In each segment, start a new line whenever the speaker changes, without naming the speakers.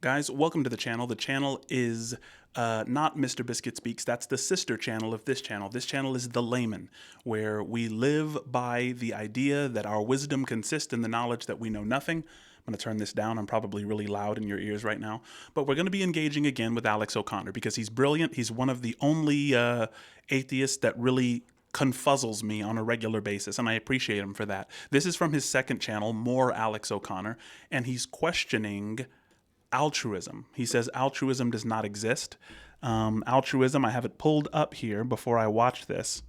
Guys, welcome to the channel. The channel is not Mr. Biscuit Speaks. That's the sister channel of this channel. This channel is The Layman, where we live by the idea that our wisdom consists in the knowledge that we know nothing. I'm going to turn this down. I'm probably really loud in your ears right now. But we're going to be engaging again with Alex O'Connor because he's brilliant. He's one of the only atheists that really confuzzles me on a regular basis, and I appreciate him for that. This is from his second channel, More Alex O'Connor, and he's questioning altruism. He says altruism does not exist. Altruism, I have it pulled up here before I watch this.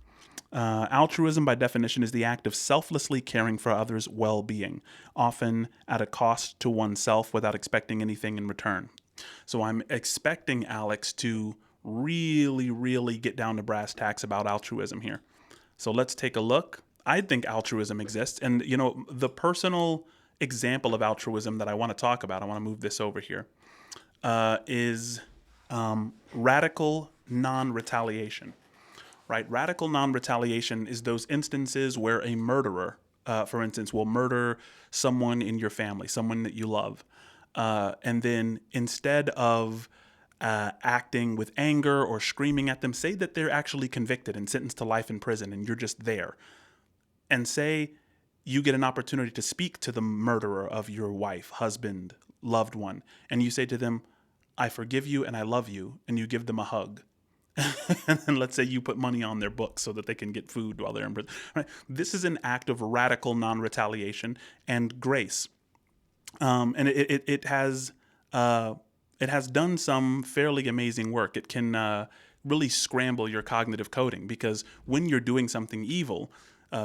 Altruism, by definition, is the act of selflessly caring for others' well-being, often at a cost to oneself without expecting anything in return. So I'm expecting Alex to really get down to brass tacks about altruism here. So let's take a look. I think altruism exists. And, you know, the personal example of altruism that I want to talk about, I want to move this over here, is radical non-retaliation, right? Radical non-retaliation is those instances where a murderer, for instance, will murder someone in your family, someone that you love. And then instead of acting with anger or screaming at them, say that they're actually convicted and sentenced to life in prison and you're just there. And say you get an opportunity to speak to the murderer of your wife, husband, loved one, and you say to them, I forgive you and I love you, and you give them a hug. And then let's say you put money on their books so that they can get food while they're in prison. Right? This is an act of radical non-retaliation and grace. And it has done some fairly amazing work. It can really scramble your cognitive coding, because when you're doing something evil,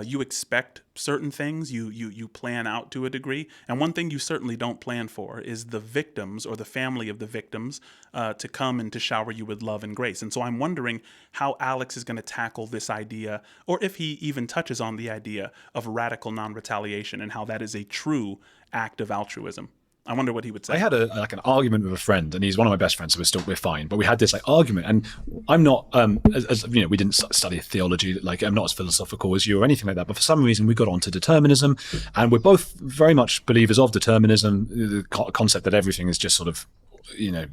you expect certain things, you plan out to a degree. And one thing you certainly don't plan for is the victims or the family of the victims to come and to shower you with love and grace. And so I'm wondering how Alex is going to tackle this idea, or if he even touches on the idea of radical non-retaliation and how that is a true act of altruism. I wonder what he would say.
I had an argument with a friend, and he's one of my best friends, so we're fine. But we had this argument, and I'm not, as you know, we didn't study theology. Like, I'm not as philosophical as you or anything like that. But for some reason, we got onto determinism, and we're both very much believers of determinism. The concept that everything is just sort of, you know,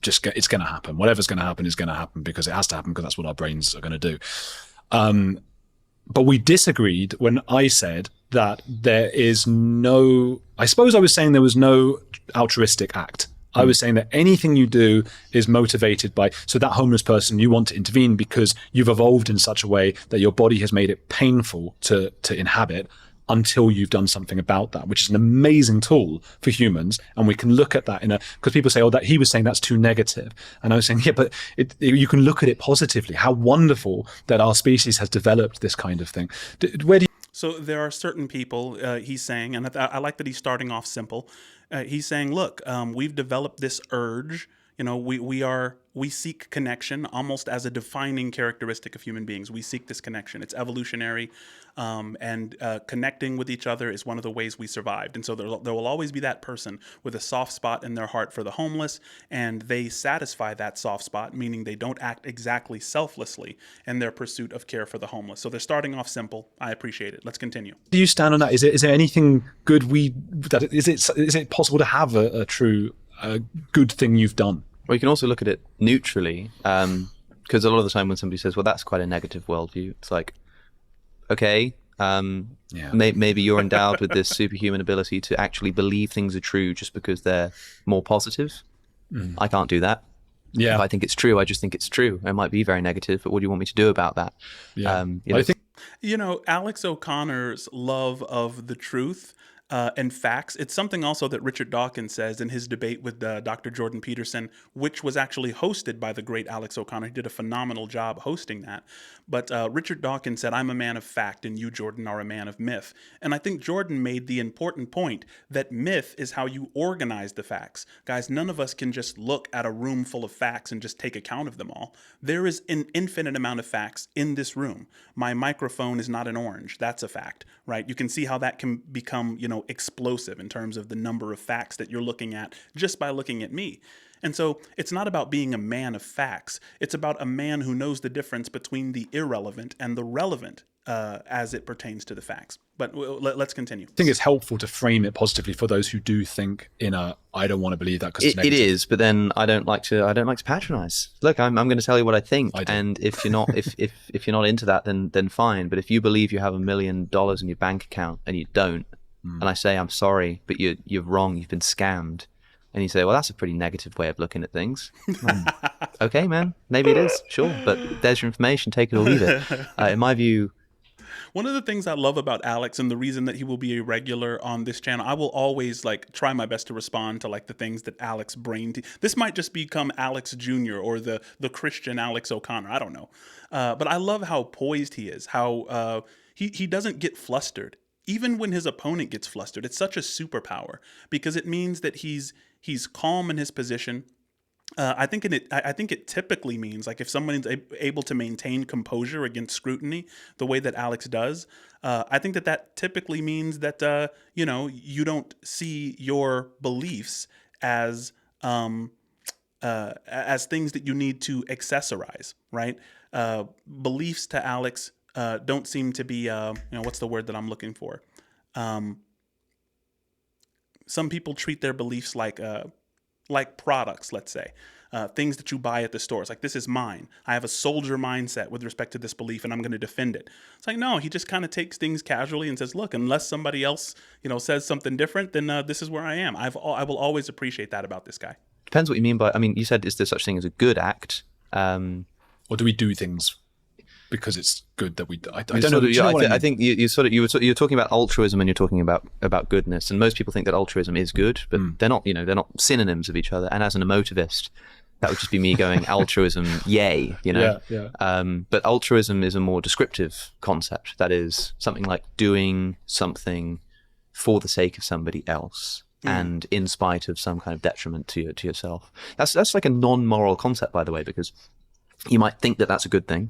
it's going to happen. Whatever's going to happen is going to happen because it has to happen, because that's what our brains are going to do. But we disagreed when I said that there is no, I suppose I was saying there was no altruistic act. I was saying that anything you do is motivated by, so that homeless person, you want to intervene because you've evolved in such a way that your body has made it painful to inhabit until you've done something about that, which is an amazing tool for humans. And we can look at that because people say, oh, that he was saying that's too negative. And I was saying, yeah, but you can look at it positively. How wonderful that our species has developed this kind of thing.
So there are certain people, he's saying, and I like that he's starting off simple. He's saying, look, we've developed this urge. You know, we seek connection almost as a defining characteristic of human beings. We seek this connection. It's evolutionary, and connecting with each other is one of the ways we survived. And so there will always be that person with a soft spot in their heart for the homeless, and they satisfy that soft spot, meaning they don't act exactly selflessly in their pursuit of care for the homeless. So they're starting off simple. I appreciate it. Let's continue.
Do you stand on that? Is there anything good is it possible to have a true good thing you've done?
Well, you can also look at it neutrally, because a lot of the time when somebody says, well, that's quite a negative worldview, it's like, okay, maybe you're endowed with this superhuman ability to actually believe things are true just because they're more positive. I can't do that.
Yeah.
If I think it's true, I just think it's true. It might be very negative, but what do you want me to do about that?
Yeah.
I think,
you know, Alex O'Connor's love of the truth and facts. It's something also that Richard Dawkins says in his debate with Dr. Jordan Peterson, which was actually hosted by the great Alex O'Connor. He did a phenomenal job hosting that. But Richard Dawkins said, I'm a man of fact and you, Jordan, are a man of myth. And I think Jordan made the important point that myth is how you organize the facts. Guys, none of us can just look at a room full of facts and just take account of them all. There is an infinite amount of facts in this room. My microphone is not an orange. That's a fact, right? You can see how that can become, you know, explosive in terms of the number of facts that you're looking at just by looking at me. And so it's not about being a man of facts. It's about a man who knows the difference between the irrelevant and the relevant as it pertains to the facts. But let's continue.
I think it's helpful to frame it positively for those who do think in a I don't want to believe that because it's
It
negative.
is, but then I don't like to patronize. Look, I'm going to tell you what I think, and if you're not if you're not into that, then fine. But if you believe you have $1 million in your bank account and you don't, and I say I'm sorry, but you're wrong, you've been scammed, and you say, well, that's a pretty negative way of looking at things. Okay, man, maybe it is, sure, but there's your information, take it or leave it. In my view.
One of the things I love about Alex, and the reason that he will be a regular on this channel, I will always like try my best to respond to like the things that Alex this might just become Alex Jr. or the Christian Alex O'Connor. I don't know. But I love how poised he is, how he doesn't get flustered. Even when his opponent gets flustered, it's such a superpower because it means that he's calm in his position. I think it typically means like if someone's able to maintain composure against scrutiny the way that Alex does, I think that typically means that you don't see your beliefs as things that you need to accessorize, right? Beliefs to Alex don't seem to be what's the word that I'm looking for? Some people treat their beliefs like products, let's say, things that you buy at the stores. Like, this is mine. I have a soldier mindset with respect to this belief, and I'm going to defend it. It's like, no, he just kind of takes things casually and says, look, unless somebody else, says something different, then this is where I am. I will always appreciate that about this guy.
Depends what you mean by, I mean, you said, is there such thing as a good act?
Or do we do things because it's good that we? I don't
sort
know.
Of, I think you're talking about altruism and you're talking about goodness, and most people think that altruism is good, but they're not. They're not synonyms of each other. And as an emotivist, that would just be me going altruism, yay. But altruism is a more descriptive concept. That is something like doing something for the sake of somebody else. And in spite of some kind of detriment to yourself. That's like a non-moral concept, by the way, because you might think that that's a good thing,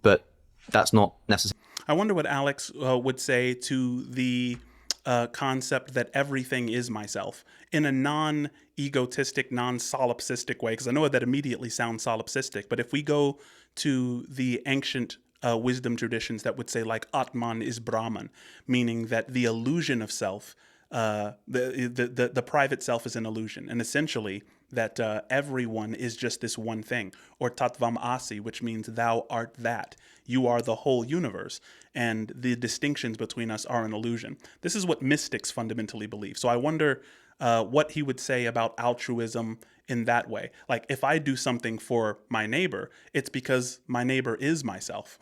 but that's not necessary.
I wonder what Alex would say to the concept that everything is myself in a non-egotistic, non-solipsistic way, because I know that immediately sounds solipsistic, but if we go to the ancient wisdom traditions that would say like Atman is Brahman, meaning that the illusion of self, the private self is an illusion, and essentially that everyone is just this one thing, or Tattvam Asi, which means thou art that. You are the whole universe, and the distinctions between us are an illusion. This is what mystics fundamentally believe. So I wonder what he would say about altruism in that way. Like, if I do something for my neighbor, it's because my neighbor is myself.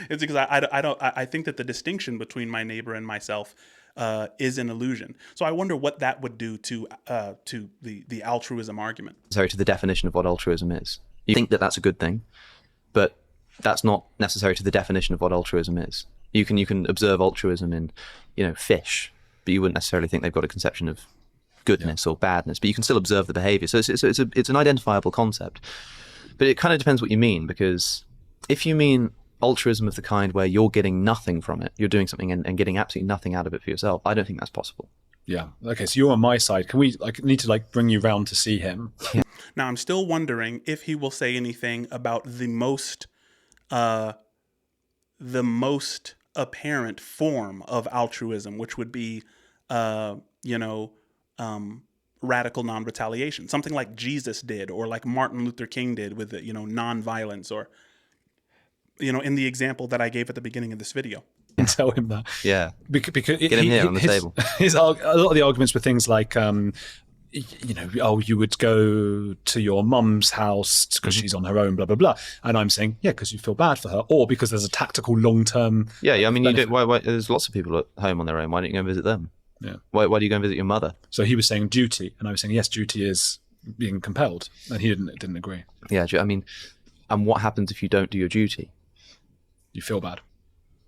It's because I think that the distinction between my neighbor and myself is an illusion. So I wonder what that would do to the altruism argument.
Sorry, to the definition of what altruism is. You think that that's a good thing, but that's not necessary to the definition of what altruism is. You can observe altruism in, fish, but you wouldn't necessarily think they've got a conception of goodness or badness. But you can still observe the behavior. So it's an identifiable concept. But it kind of depends what you mean, because if you mean altruism of the kind where you're getting nothing from it, you're doing something and getting absolutely nothing out of it for yourself, I don't think that's possible.
Yeah. Okay, so you're on my side. Can we need to bring you round to see him?
Yeah.
Now, I'm still wondering if he will say anything about the most apparent form of altruism, which would be radical non-retaliation, something like Jesus did, or like Martin Luther King did with non-violence, or in the example that I gave at the beginning of this video.
Tell him that.
Yeah.
Because
get him here on the table.
A lot of the arguments were things like, you would go to your mum's house because she's on her own, blah, blah, blah. And I'm saying, yeah, because you feel bad for her, or because there's a tactical long-term.
Yeah. I mean, why, there's lots of people at home on their own. Why don't you go and visit them?
Yeah.
Why do you go and visit your mother?
So he was saying duty, and I was saying, yes, duty is being compelled. And he didn't agree.
Yeah. I mean, and what happens if you don't do your duty?
You feel bad.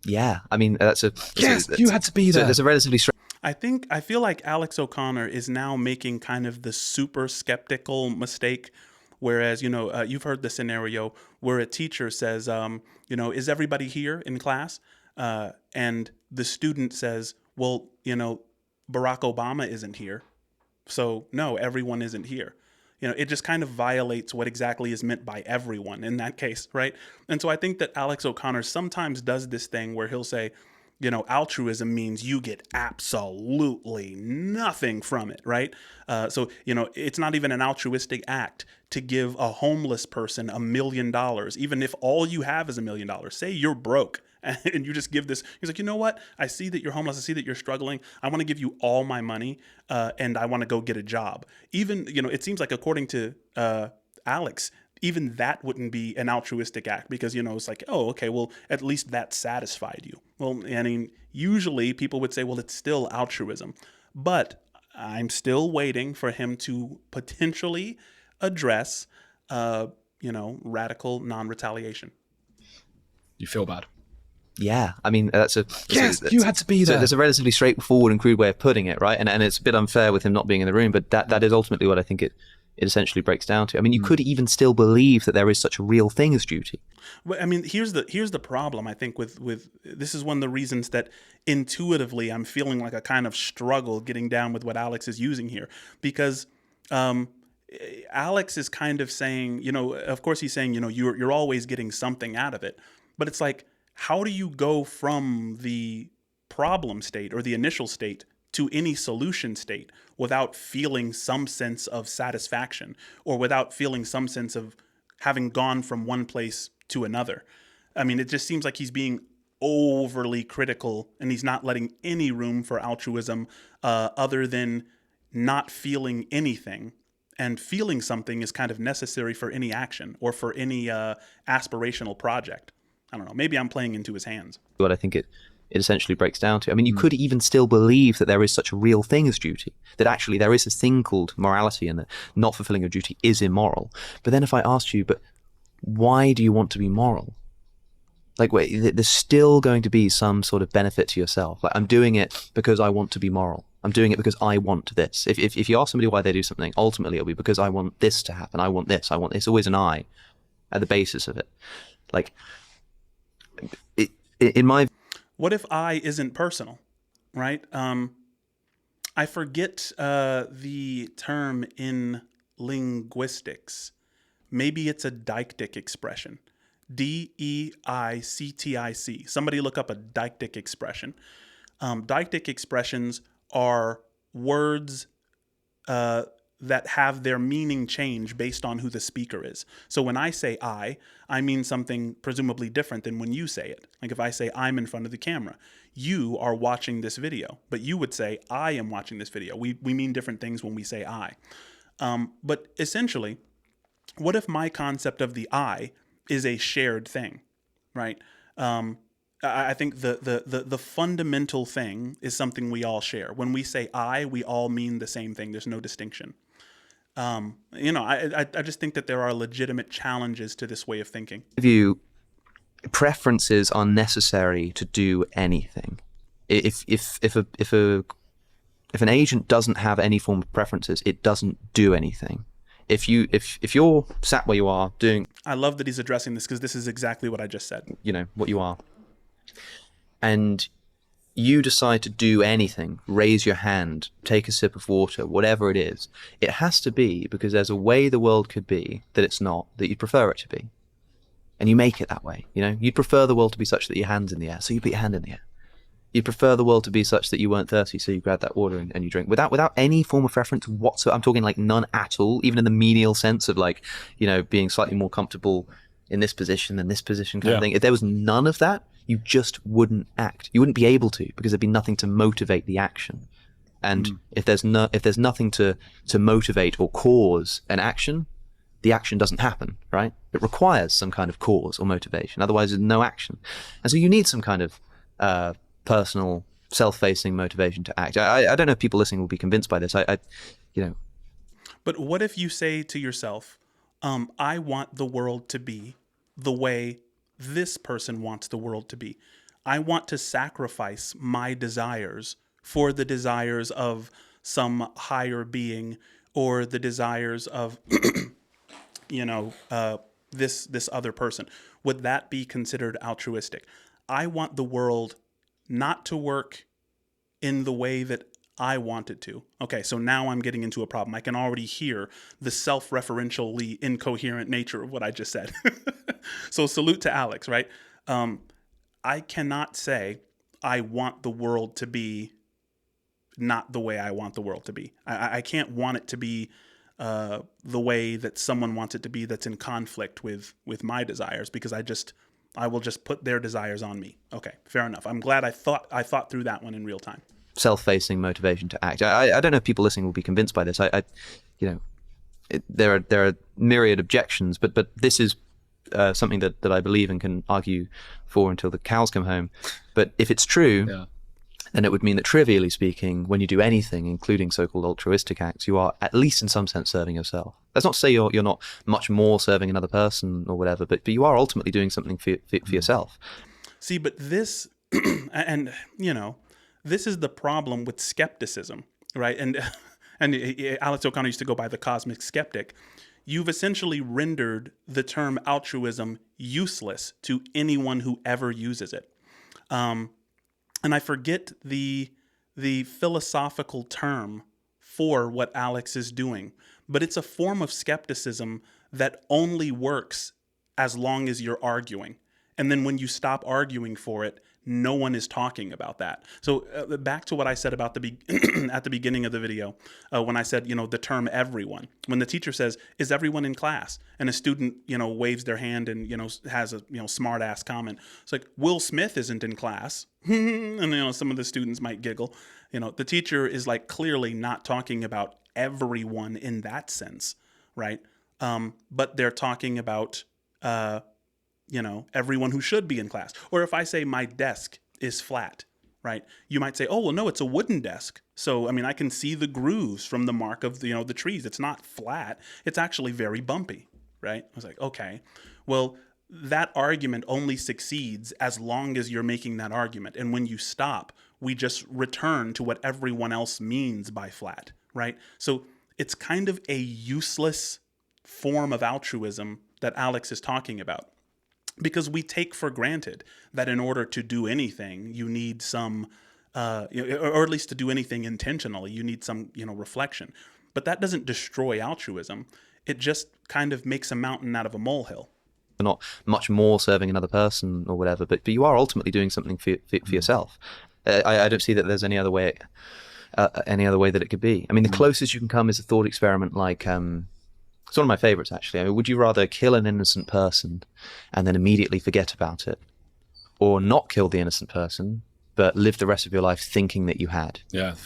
Yeah, I mean
you had to be there.
So there's a relatively
I feel like Alex O'Connor is now making kind of the super skeptical mistake, whereas you've heard the scenario where a teacher says, is everybody here in class? And the student says, well, Barack Obama isn't here, so no, everyone isn't here. it just kind of violates what exactly is meant by everyone in that case, right? And so I think that Alex O'Connor sometimes does this thing where he'll say, altruism means you get absolutely nothing from it, right? So it's not even an altruistic act to give a homeless person $1 million, even if all you have is $1 million. Say you're broke and you just give this. He's like, you know what? I see that you're homeless. I see that you're struggling. I want to give you all my money, and I want to go get a job. Even, it seems like according to Alex, even that wouldn't be an altruistic act because, it's like, oh, okay, well, at least that satisfied you. Well, I mean, usually people would say, well, it's still altruism. But I'm still waiting for him to potentially address, radical non-retaliation.
You feel bad.
Yeah, I mean,
You had to be there.
So there's a relatively straightforward and crude way of putting it, right? And it's a bit unfair with him not being in the room, but that is ultimately what I think it essentially breaks down to. I mean, you could even still believe that there is such a real thing as duty.
Well, I mean, here's the problem, I think, with this is one of the reasons that intuitively I'm feeling like a kind of struggle getting down with what Alex is using here, because Alex is kind of saying, of course he's saying, you're always getting something out of it, but it's like, how do you go from the problem state or the initial state to any solution state without feeling some sense of satisfaction or without feeling some sense of having gone from one place to another? I mean, it just seems like he's being overly critical and he's not letting any room for altruism other than not feeling anything. And feeling something is kind of necessary for any action or for any aspirational project. I don't know. Maybe I'm playing into his hands.
What I think it essentially breaks down to. I mean, you could even still believe that there is such a real thing as duty, that actually there is this thing called morality and that not fulfilling your duty is immoral. But then if I asked you, but why do you want to be moral? Like, wait, there's still going to be some sort of benefit to yourself. Like, I'm doing it because I want to be moral. I'm doing it because I want this. If you ask somebody why they do something, ultimately it'll be because I want this to happen. I want this. I want this. It's always an I at the basis of it. Like, in my...
What if I isn't personal, right? I forget the term in linguistics. Maybe it's a deictic expression. D-E-I-C-T-I-C. Somebody look up a deictic expression. Deictic expressions are words that have their meaning change based on who the speaker is. So when I say I mean something presumably different than when you say it. Like if I say I'm in front of the camera, you are watching this video, but you would say I am watching this video. We mean different things when we say I. But essentially, what if my concept of the I is a shared thing, right? I think the fundamental thing is something we all share. When we say I, we all mean the same thing. There's no distinction. I just think that there are legitimate challenges to this way of thinking.
Preferences are necessary to do anything. If an agent doesn't have any form of preferences, it doesn't do anything. If you're sat where you are doing...
I love that he's addressing this because this is exactly what I just said.
What you are. And you decide to do anything, raise your hand, take a sip of water, whatever it is, it has to be because there's a way the world could be that it's not, that you prefer it to be. And you make it that way. You'd prefer the world to be such that your hand's in the air, so you put your hand in the air. You'd prefer the world to be such that you weren't thirsty, so you grab that water and you drink without any form of preference whatsoever. I'm talking like none at all, even in the menial sense of like, being slightly more comfortable in this position than this position kind of thing. If there was none of that, you just wouldn't act. You wouldn't be able to because there'd be nothing to motivate the action. And if there's nothing to motivate or cause an action, the action doesn't happen, right? It requires some kind of cause or motivation. Otherwise, there's no action. And so you need some kind of personal, self-facing motivation to act. I don't know if people listening will be convinced by this. But
what if you say to yourself, I want the world to be the way this person wants the world to be. I want to sacrifice my desires for the desires of some higher being or the desires of, this other person. Would that be considered altruistic? I want the world not to work in the way that I wanted to. Okay, so now I'm getting into a problem. I can already hear the self-referentially incoherent nature of what I just said. So salute to Alex, right? I cannot say I want the world to be not the way I want the world to be. I can't want it to be the way that someone wants it to be that's in conflict with my desires, because I will just put their desires on me. Okay, fair enough. I'm glad I thought through that one in real time.
Self-facing motivation to act. I don't know if people listening will be convinced by this. There are myriad objections, but this is something that I believe and can argue for until the cows come home. But if it's true, then it would mean that, trivially speaking, when you do anything, including so-called altruistic acts, you are at least in some sense serving yourself. That's not to say you're not much more serving another person or whatever, but you are ultimately doing something for yourself.
See, but this, and this is the problem with skepticism, right? And Alex O'Connor used to go by the cosmic skeptic. You've essentially rendered the term altruism useless to anyone who ever uses it. And I forget the philosophical term for what Alex is doing, but it's a form of skepticism that only works as long as you're arguing. And then when you stop arguing for it, no one is talking about that. So back to what I said about at the beginning of the video, when I said, the term everyone. When the teacher says, "Is everyone in class?" and a student, waves their hand and, has a, smart ass comment. It's like, Will Smith isn't in class. And, some of the students might giggle. The teacher is like clearly not talking about everyone in that sense, right? But they're talking about, everyone who should be in class. Or if I say my desk is flat, right? You might say, oh, well, no, it's a wooden desk. So, I can see the grooves from the mark of, the trees. It's not flat. It's actually very bumpy, right? I was like, okay, well, that argument only succeeds as long as you're making that argument. And when you stop, we just return to what everyone else means by flat, right? So it's kind of a useless form of altruism that Alex is talking about. Because we take for granted that in order to do anything, you need some, or at least to do anything intentionally, you need some, reflection. But that doesn't destroy altruism. It just kind of makes a mountain out of a molehill.
You're not much more serving another person or whatever, but you are ultimately doing something for yourself. I don't see that there's any other way that it could be. The closest you can come is a thought experiment like. It's one of my favorites, actually. Would you rather kill an innocent person and then immediately forget about it, or not kill the innocent person, but live the rest of your life thinking that you had?
Yeah.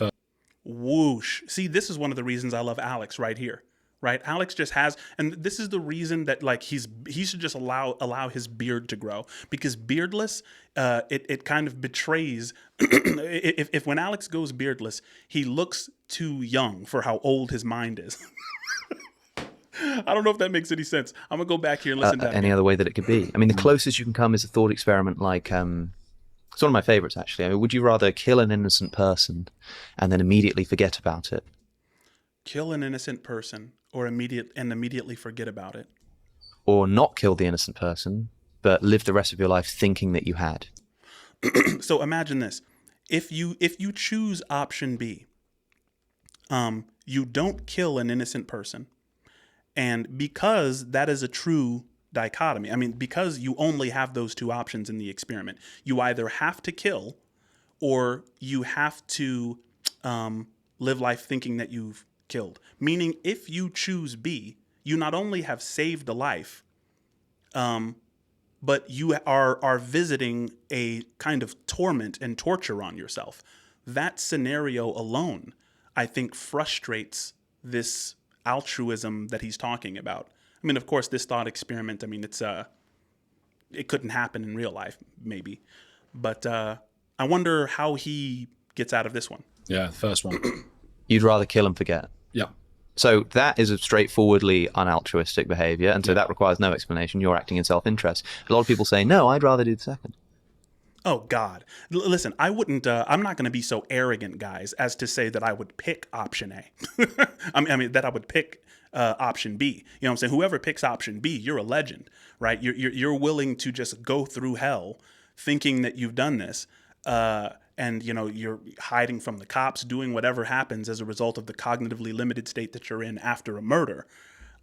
Whoosh. See, this is one of the reasons I love Alex right here, right? Alex just has, and this is the reason that he should just allow his beard to grow, because beardless, it kind of betrays, if when Alex goes beardless, he looks too young for how old his mind is. I don't know if that makes any sense. I'm going to go back here and listen to that.
Any other way that it could be. The closest you can come is a thought experiment like, it's one of my favorites, actually. Would you rather kill an innocent person and then immediately forget about it?
Kill an innocent person or immediately forget about it?
Or not kill the innocent person, but live the rest of your life thinking that you had?
So imagine this. If you choose option B, you don't kill an innocent person. And because that is a true dichotomy, because you only have those two options in the experiment, you either have to kill or you have to live life thinking that you've killed. Meaning, if you choose B, you not only have saved a life, but you are visiting a kind of torment and torture on yourself. That scenario alone, I think, frustrates this altruism that he's talking about. Of course, this thought experiment, it couldn't happen in real life, maybe. But I wonder how he gets out of this one.
Yeah, first one.
You'd rather kill and forget.
Yeah.
So that is a straightforwardly unaltruistic behavior, and so that requires no explanation. You're acting in self-interest. A lot of people say, no, I'd rather do the second.
Oh, God. Listen, I wouldn't, I'm not going to be so arrogant, guys, as to say that I would pick option A. That I would pick option B. You know what I'm saying? Whoever picks option B, you're a legend, right? You're willing to just go through hell thinking that you've done this. and you're hiding from the cops, doing whatever happens as a result of the cognitively limited state that you're in after a murder.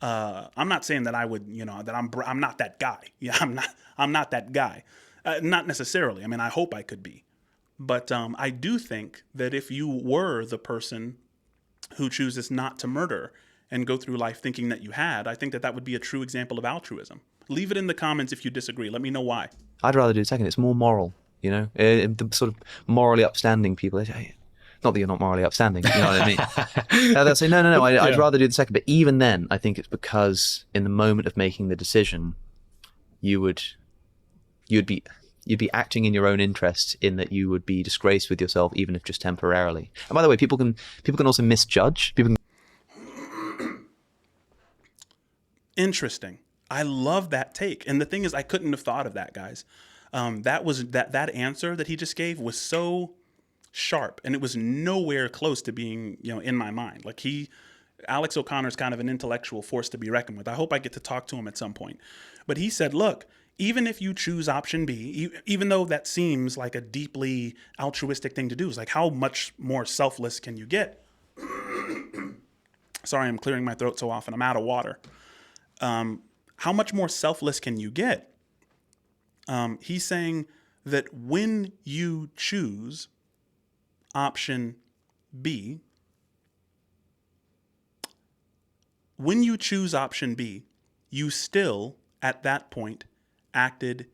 I'm not saying that I would, that I'm not that guy. Yeah, I'm not that guy. Not necessarily. I mean, I hope I could be. But I do think that if you were the person who chooses not to murder and go through life thinking that you had, I think that that would be a true example of altruism. Leave it in the comments if you disagree. Let me know why.
I'd rather do the second. It's more moral, the sort of morally upstanding people. They say, not that you're not morally upstanding, you know what I mean? They'll say, no, I'd rather do the second. But even then, I think it's because in the moment of making the decision, you'd be acting in your own interest, in that you would be disgraced with yourself, even if just temporarily. And by the way, people can also misjudge.
Interesting. I love that take. And the thing is, I couldn't have thought of that, guys. That answer that he just gave was so sharp, and it was nowhere close to being, in my mind. Like Alex O'Connor is kind of an intellectual force to be reckoned with. I hope I get to talk to him at some point. But he said, look, even if you choose option B, even though that seems like a deeply altruistic thing to do, it's like, how much more selfless can you get? Sorry, I'm clearing my throat so often. I'm out of water. How much more selfless can you get? He's saying that when you choose option B, you still, at that point, acted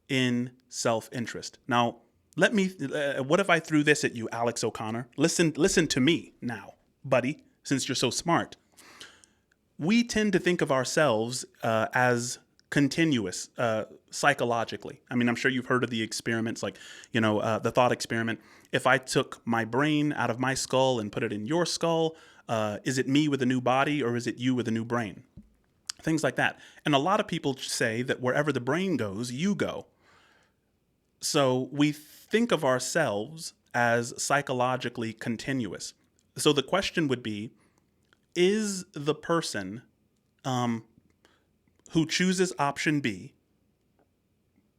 in self-interest. Now, what if I threw this at you, Alex O'Connor? Listen to me now, buddy, since you're so smart. We tend to think of ourselves as continuous psychologically. I mean, I'm sure you've heard of the experiments, like, the thought experiment. If I took my brain out of my skull and put it in your skull, is it me with a new body, or is it you with a new brain? Things like that. And a lot of people say that wherever the brain goes, you go. So we think of ourselves as psychologically continuous. So the question would be, is the person who chooses option B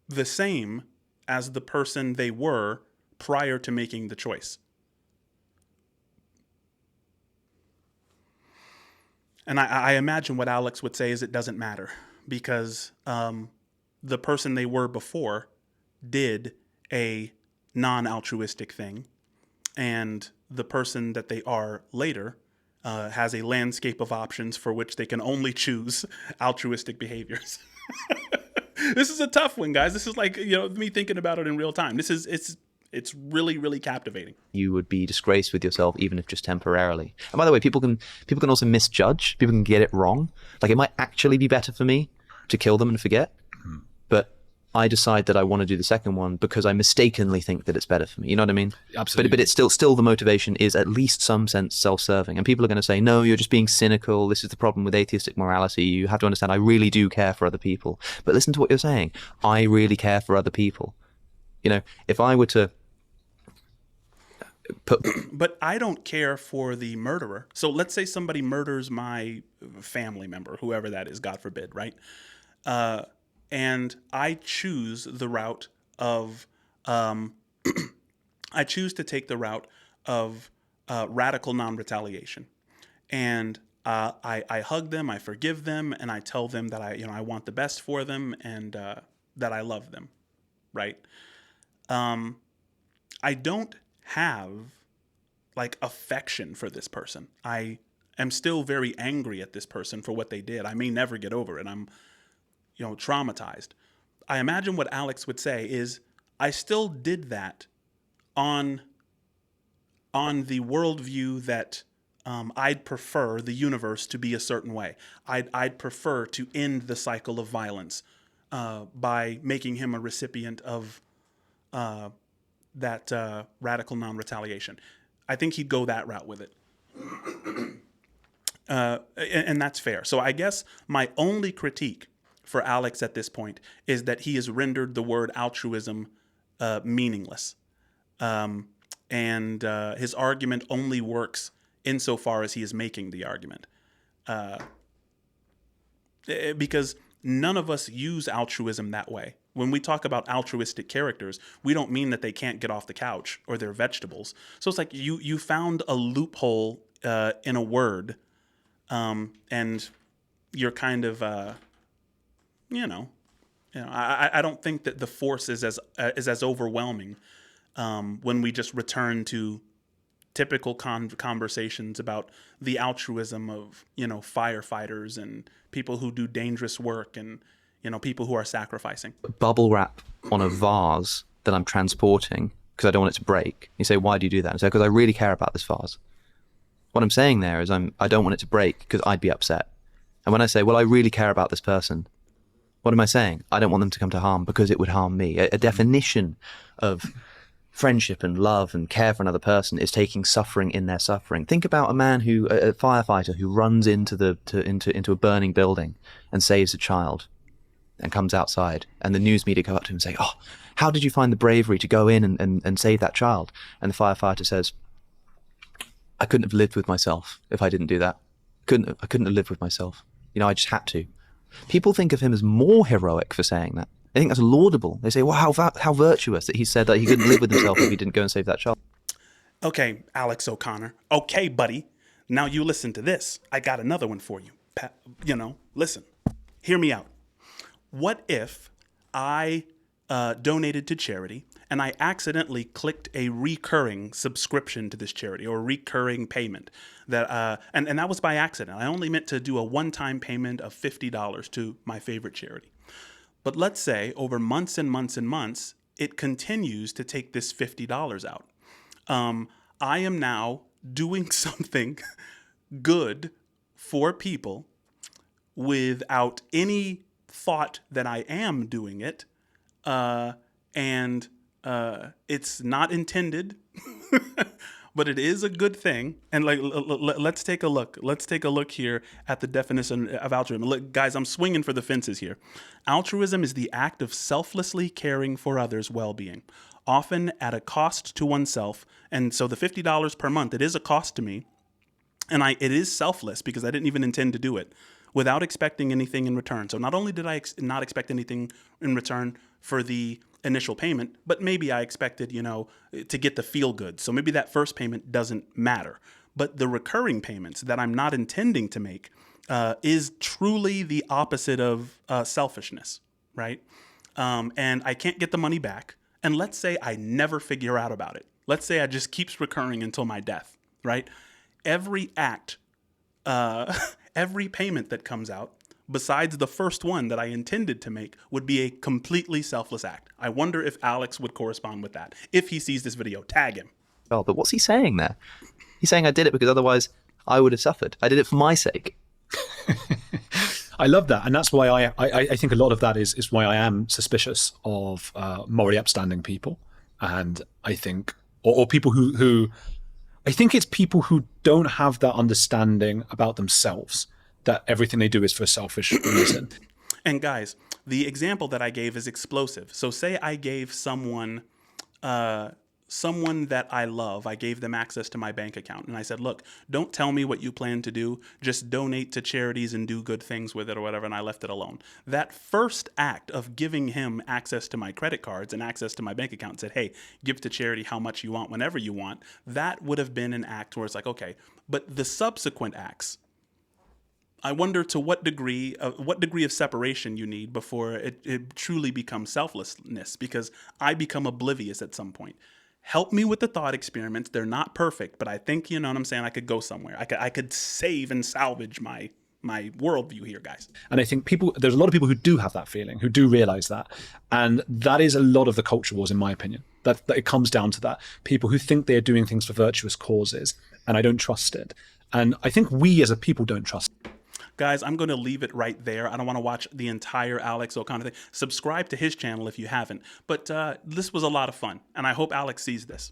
the same as the person they were prior to making the choice? And I imagine what Alex would say is it doesn't matter, because the person they were before did a non-altruistic thing, and the person that they are later has a landscape of options for which they can only choose altruistic behaviors. This is a tough one, guys. This is like, me thinking about it in real time. It's really, really captivating.
You would be disgraced with yourself, even if just temporarily. And by the way, people can also misjudge. People can get it wrong. Like, it might actually be better for me to kill them and forget, but I decide that I want to do the second one because I mistakenly think that it's better for me. You know what I mean?
Absolutely.
But it's still the motivation is at least some sense self-serving. And people are going to say, no, you're just being cynical. This is the problem with atheistic morality. You have to understand, I really do care for other people. But listen to what you're saying. I really care for other people. If I were to
But I don't care for the murderer. So let's say somebody murders my family member, whoever that is, God forbid, right? And I choose the route of, I choose to take the route of radical non-retaliation. And I hug them, I forgive them, and I tell them that I want the best for them, and that I love them, right? I don't have like affection for this person. I am still very angry at this person for what they did. I may never get over it. I'm, traumatized. I imagine what Alex would say is, I still did that on the worldview that I'd prefer the universe to be a certain way. I'd prefer to end the cycle of violence by making him a recipient of that radical non-retaliation. I think he'd go that route with it. And that's fair. So I guess my only critique for Alex at this point is that he has rendered the word altruism meaningless. And his argument only works insofar as he is making the argument. Because none of us use altruism that way. When we talk about altruistic characters, we don't mean that they can't get off the couch or they're vegetables. So it's like you found a loophole in a word, and you're kind of, I don't think that the force is as overwhelming when we just return to typical conversations about the altruism of, firefighters and people who do dangerous work and, people who are sacrificing.
Bubble wrap on a vase that I'm transporting because I don't want it to break. You say, why do you do that? I say, because I really care about this vase. What I'm saying there is I don't want it to break because I'd be upset. And when I say, well, I really care about this person, what am I saying? I don't want them to come to harm because it would harm me. A definition of friendship and love and care for another person is taking suffering in their suffering. Think about a firefighter who runs into a burning building and saves a child and comes outside, and the news media go up to him and say, oh, how did you find the bravery to go in and save that child? And the firefighter says, I couldn't have lived with myself if I didn't do that. I couldn't have lived with myself. I just had to. People think of him as more heroic for saying that. They think that's laudable. They say, well, how virtuous that he said that he couldn't live with himself if he didn't go and save that child.
Okay, Alex O'Connor. Okay, buddy. Now you listen to this. I got another one for you. Listen. Hear me out. What if I donated to charity and I accidentally clicked a recurring subscription to this charity or recurring payment that and that was by accident. I only meant to do a one-time payment of $50 to my favorite charity. But let's say over months and months and months, it continues to take this $50 out. I am now doing something good for people without any thought that I am doing it. And it's not intended, but it is a good thing. And let's take a look. Let's take a look here at the definition of altruism. Look, guys, I'm swinging for the fences here. Altruism is the act of selflessly caring for others' well-being, often at a cost to oneself. And so the $50 per month, it is a cost to me. And it is selfless because I didn't even intend to do it, without expecting anything in return. So not only did I not expect anything in return for the initial payment, but maybe I expected, to get the feel good. So maybe that first payment doesn't matter. But the recurring payments that I'm not intending to make is truly the opposite of selfishness, right? And I can't get the money back. And let's say I never figure out about it. Let's say it just keeps recurring until my death, right? Every act, every payment that comes out, besides the first one that I intended to make, would be a completely selfless act. I wonder if Alex would correspond with that. If he sees this video, tag him.
Oh, but what's he saying there? He's saying I did it because otherwise I would have suffered. I did it for my sake.
I love that. And that's why I think a lot of that is why I am suspicious of morally upstanding people. And I think, or people who I think it's people who don't have that understanding about themselves, that everything they do is for a selfish reason.
And guys, the example that I gave is explosive. So say I gave someone that I love, I gave them access to my bank account. And I said, look, don't tell me what you plan to do. Just donate to charities and do good things with it or whatever. And I left it alone. That first act of giving him access to my credit cards and access to my bank account and said, hey, give to charity how much you want, whenever you want. That would have been an act where it's like, okay, but the subsequent acts, I wonder to what degree of separation you need before it truly becomes selflessness, because I become oblivious at some point. Help me with the thought experiments. They're not perfect, but I think, you know what I'm saying, I could go somewhere. I could save and salvage my worldview here, guys.
And I think there's a lot of people who do have that feeling, who do realize that. And that is a lot of the culture wars, in my opinion, that it comes down to that. People who think they're doing things for virtuous causes, and I don't trust it. And I think we as a people don't trust it.
Guys, I'm going to leave it right there. I don't want to watch the entire Alex O'Connor thing. Subscribe to his channel if you haven't. But this was a lot of fun, and I hope Alex sees this.